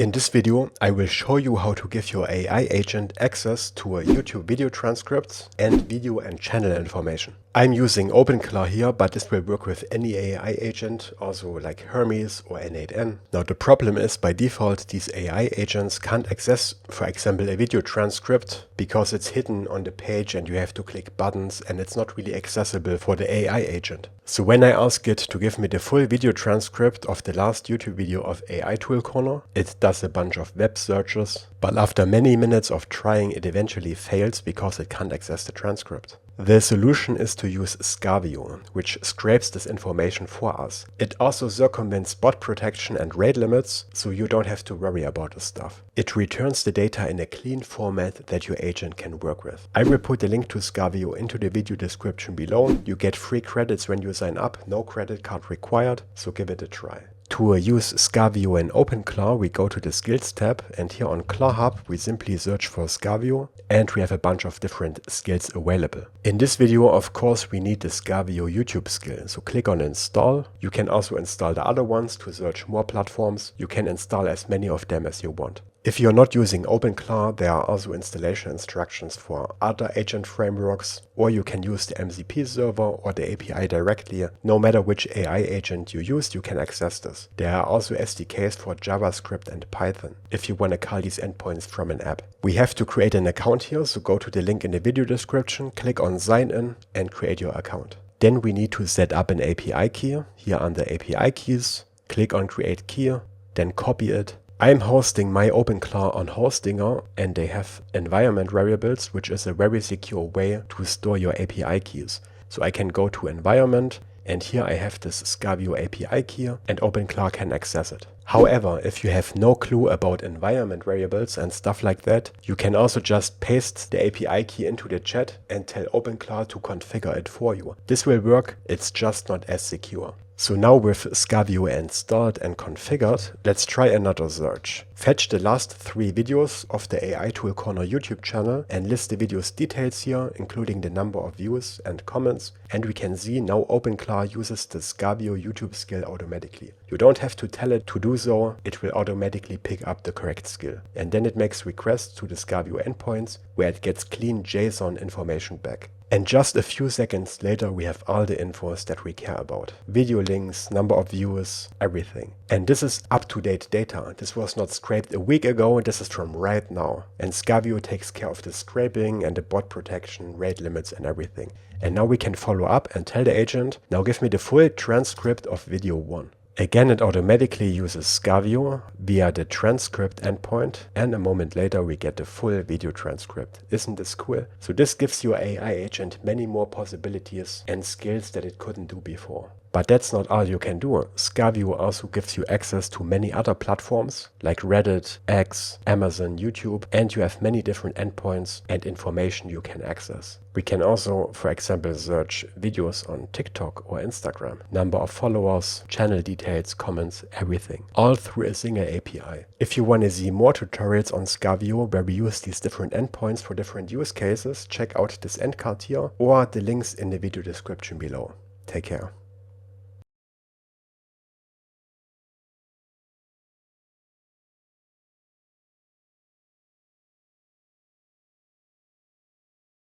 In this video, I will show you how to give your AI agent access to a YouTube video transcripts and video and channel information. I'm using OpenClaw here, but this will work with any AI agent, also like Hermes or N8N. Now the problem is, by default, these AI agents can't access, for example, a video transcript because it's hidden on the page and you have to click buttons and it's not really accessible for the AI agent. So when I ask it to give me the full video transcript of the last YouTube video of AI Tool Corner, it does a bunch of web searches, but after many minutes of trying, it eventually fails because it can't access the transcript. The solution is to use Scavio, which scrapes this information for us. It also circumvents bot protection and rate limits, so you don't have to worry about this stuff. It returns the data in a clean format that your agent can work with. I will put the link to Scavio into the video description below. You get free credits when you sign up, no credit card required, so give it a try. To use Scavio in OpenClaw, we go to the Skills tab, and here on Claw Hub we simply search for Scavio, and we have a bunch of different skills available. In this video, of course, we need the Scavio YouTube skill, so click on Install. You can also install the other ones to search more platforms. You can install as many of them as you want. If you're not using OpenClaw, there are also installation instructions for other agent frameworks, or you can use the MCP server or the API directly. No matter which AI agent you use, you can access this. There are also SDKs for JavaScript and Python, if you want to call these endpoints from an app. We have to create an account here, so go to the link in the video description, click on Sign In and create your account. Then we need to set up an API key. Here under API keys, click on Create Key, then copy it. I'm hosting my OpenClaw on Hostinger, and they have environment variables, which is a very secure way to store your API keys. So I can go to environment, and here I have this Scavio API key, and OpenClaw can access it. However, if you have no clue about environment variables and stuff like that, you can also just paste the API key into the chat and tell OpenClaw to configure it for you. This will work, it's just not as secure. So now with Scavio installed and configured, let's try another search. Fetch the last 3 videos of the AI Tool Corner YouTube channel and list the video's details here, including the number of views and comments. And we can see now OpenClaw uses the Scavio YouTube skill automatically. You don't have to tell it to do so, it will automatically pick up the correct skill. And then it makes requests to the Scavio endpoints, where it gets clean JSON information back. And just a few seconds later we have all the infos that we care about. Video links, number of views, everything. And this is up-to-date data. This was not scraped a week ago, this is from right now. And Scavio takes care of the scraping and the bot protection, rate limits and everything. And now we can follow up and tell the agent, now give me the full transcript of video 1. Again, it automatically uses Scavio via the transcript endpoint, and a moment later we get the full video transcript. Isn't this cool? So this gives your AI agent many more possibilities and skills that it couldn't do before. But that's not all you can do. Scavio also gives you access to many other platforms like Reddit, X, Amazon, YouTube, and you have many different endpoints and information you can access. We can also, for example, search videos on TikTok or Instagram, number of followers, channel details, comments, everything, all through a single API. If you want to see more tutorials on Scavio where we use these different endpoints for different use cases, check out this end card here or the links in the video description below. Take care.